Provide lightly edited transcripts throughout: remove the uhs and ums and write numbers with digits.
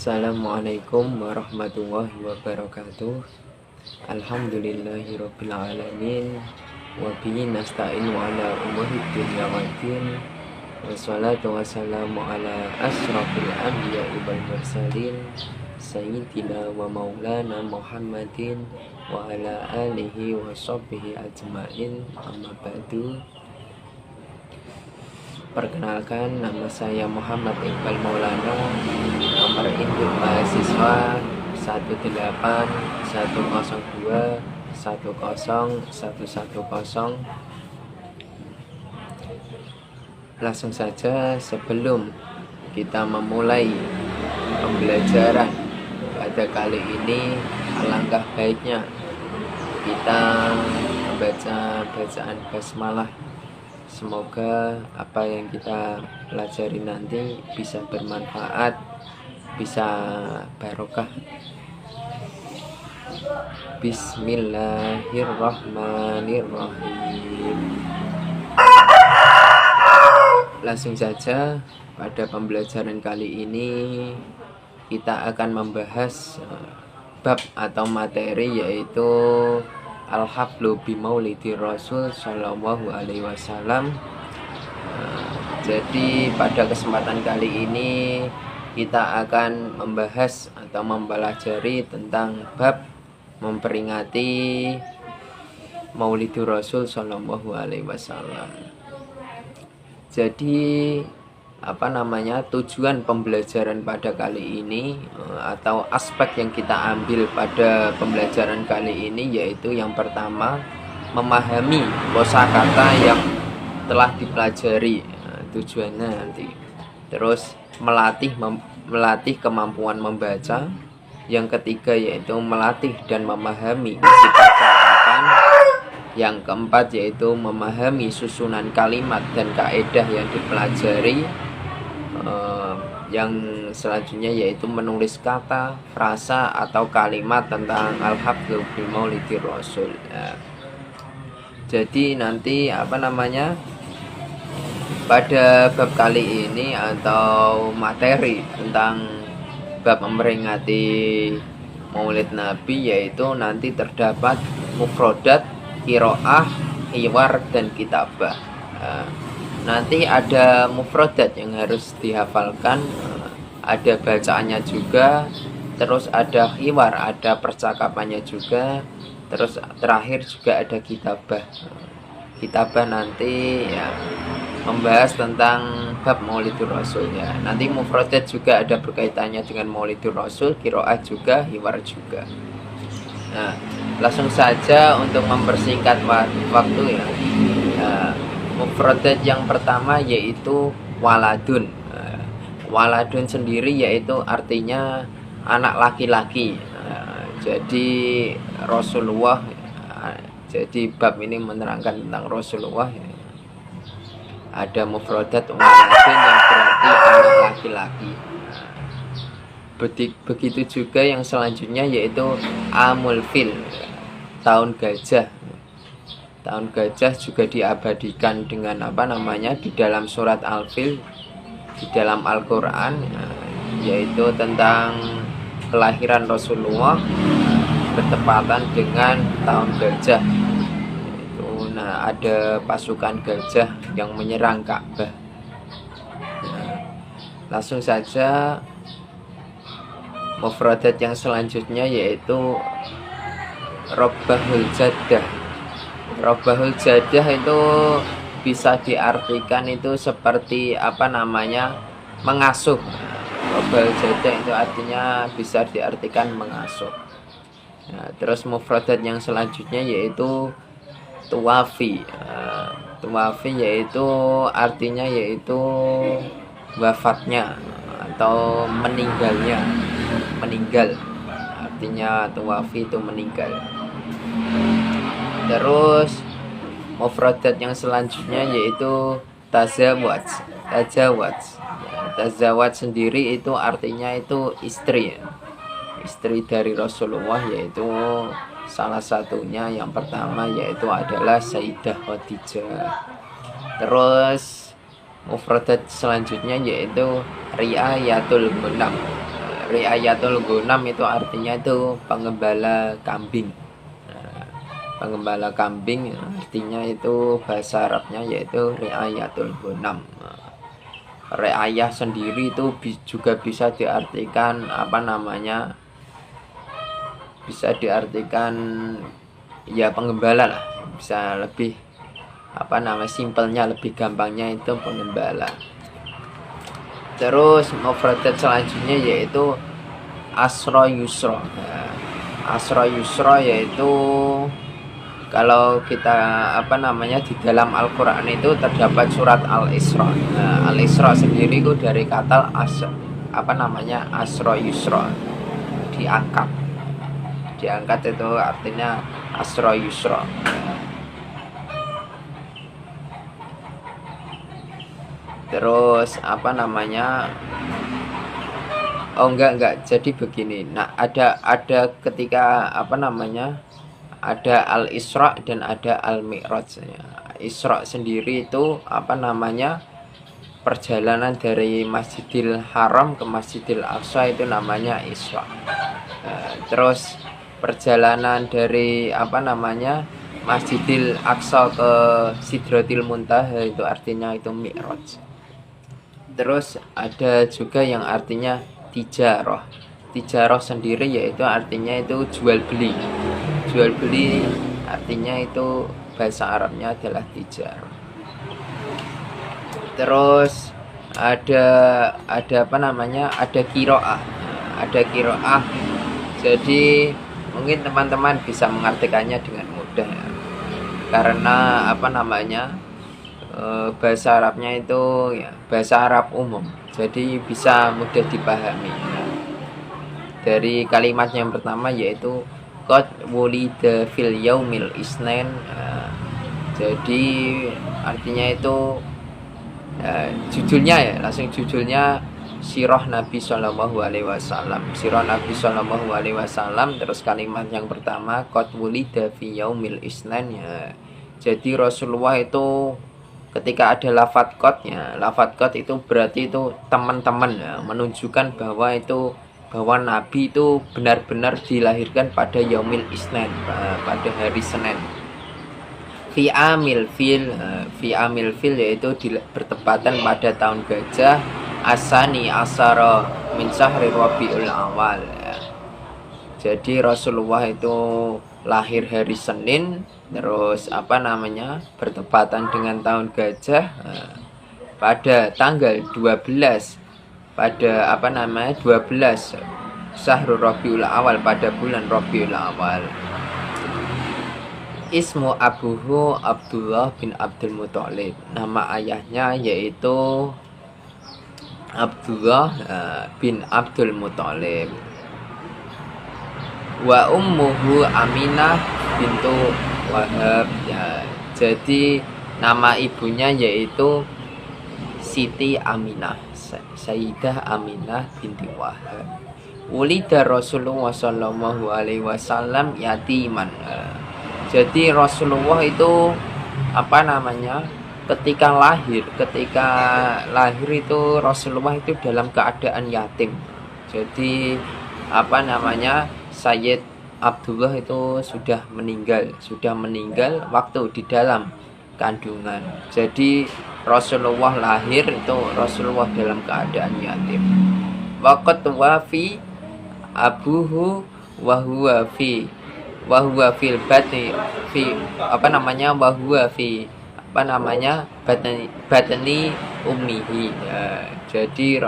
Assalamualaikum warahmatullahi wabarakatuh. Alhamdulillahirabbil alamin. Wa bihi nasta'in ala umuri dunya waddin. Wassalatu wassalamu ala asrofil anbiya'i wal mursalin sayyidina wa maulana Muhammadin wa ala alihi wa sahbihi ajmain. Amma ba'du. Perkenalkan, nama saya Muhammad Iqbal Maulana, nomor induk mahasiswa 18102100110. Langsung saja, sebelum kita memulai pembelajaran pada kali ini, alangkah baiknya kita membaca bacaan basmalah. Semoga apa yang kita pelajari nanti bisa bermanfaat, bisa barokah. Bismillahirrahmanirrahim. Langsung saja, pada pembelajaran kali ini kita akan membahas bab atau materi, yaitu Al-Haflu bi Maulidi Rasul Sallallahu Alaihi Wasallam. Jadi pada kesempatan kali ini kita akan membahas atau mempelajari tentang bab memperingati Maulidi Rasul Sallallahu Alaihi Wasallam. Jadi tujuan pembelajaran pada kali ini atau aspek yang kita ambil pada pembelajaran kali ini, yaitu yang pertama, memahami kosakata yang telah dipelajari, tujuannya nanti. Terus melatih kemampuan membaca. Yang ketiga yaitu melatih dan memahami isi percakapan. Yang keempat yaitu memahami susunan kalimat dan kaidah yang dipelajari. Yang selanjutnya yaitu menulis kata, frasa atau kalimat tentang Al-Haflu bi Maulidi Rasul. Jadi nanti pada bab kali ini atau materi tentang bab memperingati Maulid Nabi, yaitu nanti terdapat mufrodat, qiraah, hiwar, dan kitabah. Nanti ada mufrodat yang harus dihafalkan, ada bacaannya juga, terus ada hiwar, ada percakapannya juga, terus terakhir juga ada kitabah. Kitabah nanti ya membahas tentang bab Maulidur Rasul ya. Nanti mufrodat juga ada berkaitannya dengan Maulidur Rasul, qiraah juga, hiwar juga. Nah, langsung saja untuk mempersingkat waktu ya. Mufrodat yang pertama yaitu waladun. Waladun sendiri yaitu artinya anak laki-laki. Jadi Rasulullah, jadi bab ini menerangkan tentang Rasulullah. Ada mufrodat waladun yang berarti anak laki-laki. Begitu juga yang selanjutnya yaitu amul fil, tahun gajah. Tahun gajah juga diabadikan dengan di dalam surat Al-Fil di dalam Al-Quran, yaitu tentang kelahiran Rasulullah bertepatan dengan tahun gajah. Ada pasukan gajah yang menyerang Ka'bah. Langsung saja, mufradat yang selanjutnya yaitu Robbahul Jaddah. Robbahul Jaddah itu bisa diartikan itu seperti mengasuh. Robbahul Jaddah itu artinya bisa diartikan mengasuh. Terus mufradat yang selanjutnya yaitu tuwafi. Tuwafi yaitu artinya yaitu wafatnya atau meninggalnya. Meninggal, artinya tuwafi itu meninggal. Terus mufradat yang selanjutnya yaitu tazawwaj. Tazawwaj sendiri itu artinya itu istri. Istri dari Rasulullah, yaitu salah satunya yang pertama yaitu adalah Sayyidah Khadijah. Terus mufradat selanjutnya yaitu riayatul ghanam. riayatul ghanam itu artinya itu pengembala kambing. Nah, pengembala kambing artinya itu bahasa Arabnya yaitu riayatul ghanam. Riayah sendiri itu juga bisa diartikan bisa diartikan ya pengembala lah, bisa lebih simpelnya, lebih gampangnya itu pengembala. Terus mufradat selanjutnya yaitu asra yusra. Nah, asra yusra yaitu kalau kita di dalam Al-Qur'an itu terdapat surat Al-Isra. Nah, Al-Isra sendiri itu dari kata asra yusra, diangkat itu artinya asra yusra. Terus enggak, jadi begini. Nah, ada ketika ada Al-Isra dan ada Al-Mi'raj. Isra sendiri itu perjalanan dari Masjidil Haram ke Masjidil Aqsa itu namanya Isra. Terus perjalanan dari Masjidil Aqsa ke Sidratil Muntaha itu artinya itu Mi'raj. Terus ada juga yang artinya tijarah. Tijarah sendiri yaitu artinya itu jual beli. Jual beli artinya itu bahasa Arabnya adalah tijarah. Terus ada qiraah. Ada qiraah. Jadi mungkin teman-teman bisa mengartikannya dengan mudah ya. Karena bahasa Arabnya itu ya bahasa Arab umum, jadi bisa mudah dipahami. Dari kalimat yang pertama yaitu qad wulida fil yaumil isnain. Jadi artinya itu judulnya ya, langsung judulnya Sirah Nabi Sallallahu Alaihi Wasallam. Sirah Nabi Sallallahu Alaihi Wasallam. Terus kalimat yang pertama qad wulida fi yaumil isnain ya. Jadi Rasulullah itu ketika ada lafadz qad ya, lafadz qad itu berarti itu teman-teman ya, menunjukkan bahwa Nabi itu benar-benar dilahirkan pada yaumil isnain, pada hari Senin. Fi amil fil yaitu bertepatan pada tahun gajah asani asara min syahri Rabiul Awal ya. Jadi Rasulullah itu lahir hari Senin, terus bertepatan dengan tahun gajah pada tanggal 12 Syahrul Rabiul Awal, pada bulan Rabiul Awal. Ismu abuhu Abdullah bin Abdul Muthalib. Nama ayahnya yaitu Abdullah bin Abdul Muthalib. Wa ummuhu Aminah bintu Wahab ya. Jadi nama ibunya yaitu Siti Aminah, Sayyidah Aminah binti Wahab. Ulida Rasulullah sallallahu alaihi wasallam yatiman. Jadi Rasulullah itu ketika lahir itu Rasulullah itu dalam keadaan yatim. Jadi Sayyid Abdullah itu sudah meninggal waktu di dalam kandungan. Jadi Rasulullah lahir itu Rasulullah dalam keadaan yatim. Waqat wafi abuhu wa huwa fil batni batni ummihi ya. Jadi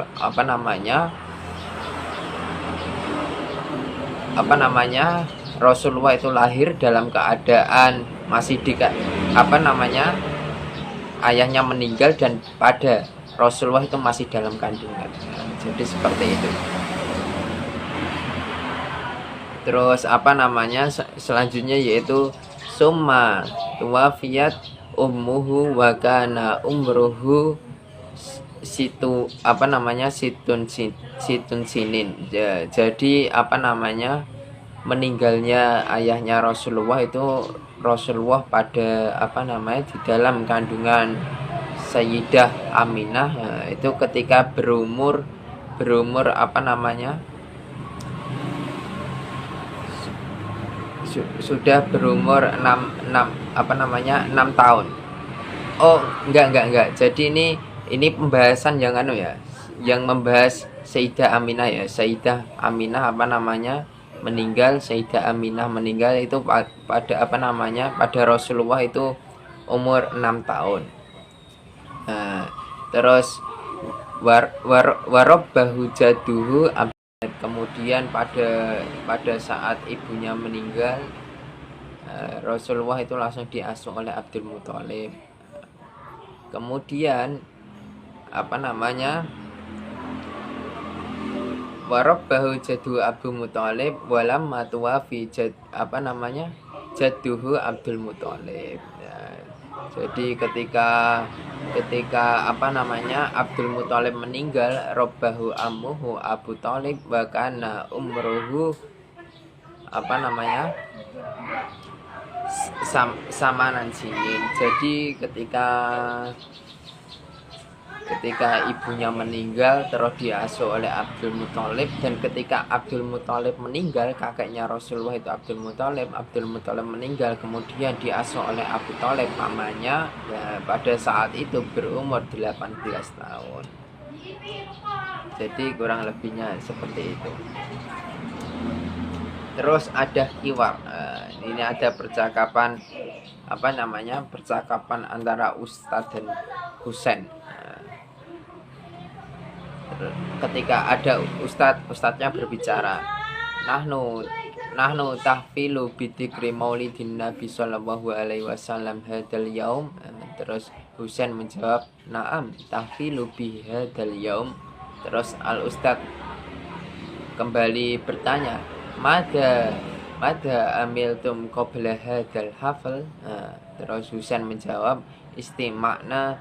Rasulullah itu lahir dalam keadaan masih ayahnya meninggal dan pada Rasulullah itu masih dalam kandungan. Jadi seperti itu. Terus selanjutnya yaitu summa tuwafiyat ummuhu wa kana umruhu situn sinin ya. Jadi meninggalnya ayahnya Rasulullah itu Rasulullah pada di dalam kandungan Sayyidah Aminah ya, itu ketika berumur sudah berumur 6 tahun. Oh, enggak. Jadi ini pembahasan yang yang membahas Sayyidah Aminah ya. Sayyidah Aminah meninggal. Sayyidah Aminah meninggal itu pada pada Rasulullah itu umur 6 tahun. Nah, terus warabbahu jaduhu. Kemudian pada saat ibunya meninggal, Rasulullah itu langsung diasuh oleh Abdul Muthalib. Kemudian warabbahu jaddu Abu Muthalib walam matuwafi jadduhu Abdul Muthalib. Jadi ketika Abdul Muthalib meninggal, robbahu ammuhu Abu Thalib wa kana umruhu samanan sinin. Jadi ketika ibunya meninggal terus diasuh oleh Abdul Muthalib, dan ketika Abdul Muthalib meninggal, kakeknya Rasulullah itu Abdul Muthalib meninggal, kemudian diasuh oleh Abu Thalib mamanya, ya, pada saat itu berumur 18 tahun. Jadi kurang lebihnya seperti itu. Terus ada hiwar. Ini ada percakapan percakapan antara Ustadz dan Husain. Ketika ada ustadznya berbicara, nahnu tahfilu bidzikri maulidin nabi sallallahu alaihi wasallam hadzal yaum. Terus Husain menjawab, na'am tahfilu bi hadzal yaum. Terus al ustadz kembali bertanya, mada amiltum qabla hadzal hafal. Terus Husain menjawab, istima'na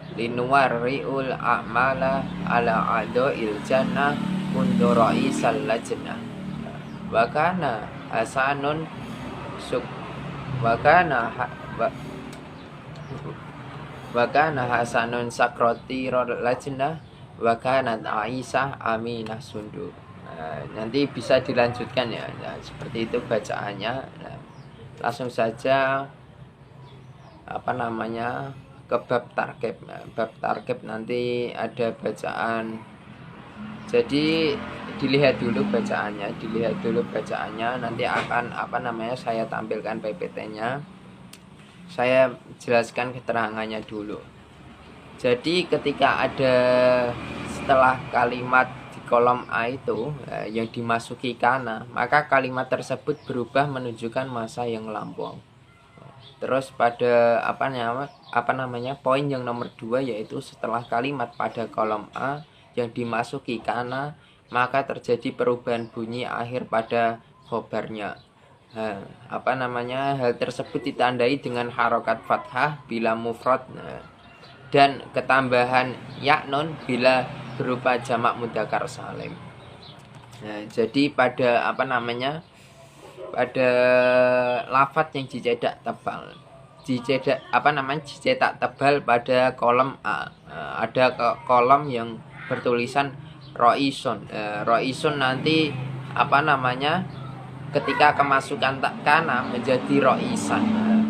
linuwarri'ul a'mala ala a'dha'il jannah kuntu ra'isal lajnah wa kana hasanun sakrati lajnah wa kanat Aisyah aminah sundu. Nanti bisa dilanjutkan ya. Seperti itu bacaannya. Langsung saja ke bab tarkib. Bab tarkib nanti ada bacaan. Jadi dilihat dulu bacaannya, nanti akan saya tampilkan PPT-nya. Saya jelaskan keterangannya dulu. Jadi ketika ada setelah kalimat di kolom A itu yang dimasuki kana, maka kalimat tersebut berubah menunjukkan masa yang lampau. Terus pada poin yang nomor 2, yaitu setelah kalimat pada kolom A yang dimasuki kana, maka terjadi perubahan bunyi akhir pada khobarnya. Hal tersebut ditandai dengan harokat fathah bila mufrad, dan ketambahan ya nun bila berupa jamak mudzakkar salim. Jadi pada pada lafaz yang dicetak tebal pada kolom A, ada kolom yang bertulisan roisun. Roisun nanti ketika kemasukan kana menjadi roisan.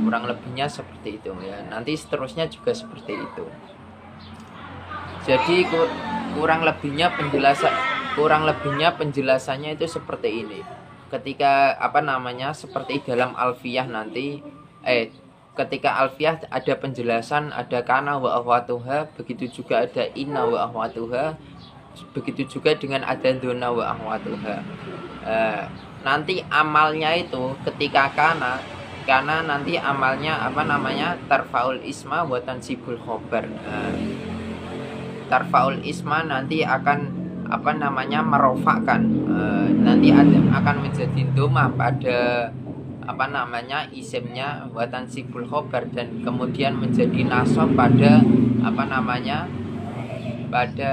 Kurang lebihnya seperti itu ya. Nanti seterusnya juga seperti itu. Jadi kurang lebihnya penjelasannya itu seperti ini. Ketika seperti dalam alfiyah nanti ketika alfiyah ada penjelasan, ada kana wa akhwatuha, begitu juga ada inna wa akhwatuha, begitu juga dengan ada dona wa akhwatuha. Nanti amalnya itu ketika kana nanti amalnya tarfaul isma wa tansibul khobar. Tarfaul isma nanti akan merofakkan, nanti akan menjadi doma pada isimnya wa tansibul khobar, dan kemudian menjadi nasab pada pada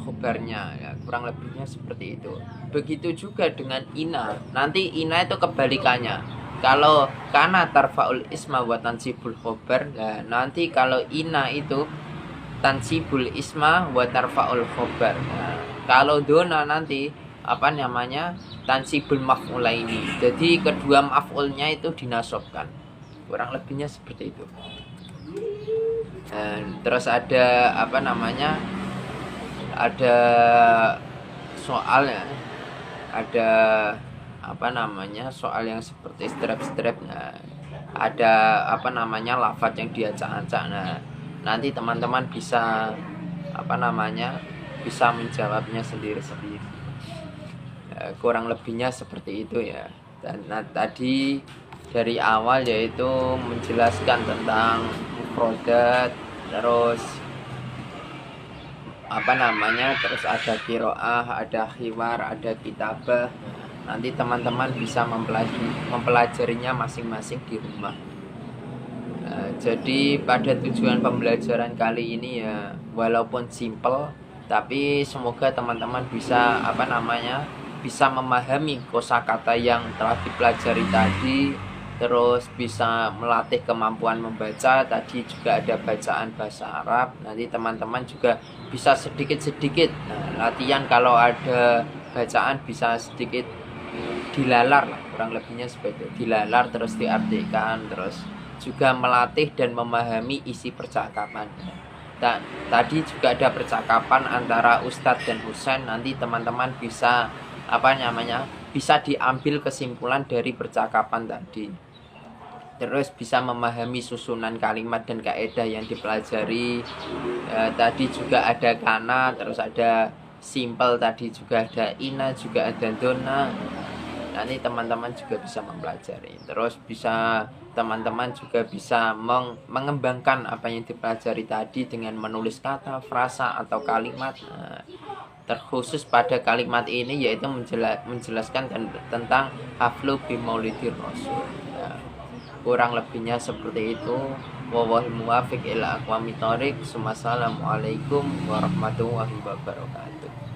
khobarnya ya. Kurang lebihnya seperti itu. Begitu juga dengan ina. Nanti ina itu kebalikannya. Kalau kana tarfaul isma wa tansibul khobar, nah, nanti kalau ina itu tansibul isma wa tarfaul khobar. Nah, kalau dona nanti tansibul maf'ulaini. Jadi kedua maf'ulnya itu dinasobkan. Kurang lebihnya seperti itu. Dan terus ada apa namanya? Ada soalnya. Ada apa namanya? Soal yang seperti strep-strep. Nah, ada apa namanya? Lafaz yang diacak-acak. Nah, nanti teman-teman bisa apa namanya? Bisa menjawabnya sendiri-sendiri. Kurang lebihnya seperti itu ya. Dan tadi dari awal yaitu menjelaskan tentang mufradat, terus apa namanya, terus ada qiraah, ada hiwar, ada kitabah. Nanti teman-teman bisa mempelajarinya masing-masing di rumah. Jadi pada tujuan pembelajaran kali ini ya, walaupun simple, tapi semoga teman-teman bisa apa namanya, bisa memahami kosakata yang telah dipelajari tadi, terus bisa melatih kemampuan membaca. Tadi juga ada bacaan bahasa Arab. Nanti teman-teman juga bisa sedikit-sedikit latihan, kalau ada bacaan bisa sedikit dilalar lah, kurang lebihnya seperti itu. Dilalar terus diartikan, terus juga melatih dan memahami isi percakapan. Dan tadi juga ada percakapan antara Ustadz dan Husain. Nanti teman-teman bisa apa namanya, bisa diambil kesimpulan dari percakapan tadi. Terus bisa memahami susunan kalimat dan kaidah yang dipelajari. Tadi juga ada kana, terus ada simple, tadi juga ada ina, juga ada dona. Nanti teman-teman juga bisa mempelajari. Terus bisa teman-teman juga bisa mengembangkan apa yang dipelajari tadi dengan menulis kata, frasa atau kalimat. Terkhusus pada kalimat ini yaitu menjelaskan tentang haflu bimaulidir rasul. Kurang lebihnya seperti itu. Wallahul muwaffiq ila aqwamit thoriq. Assalamualaikum warahmatullahi wabarakatuh.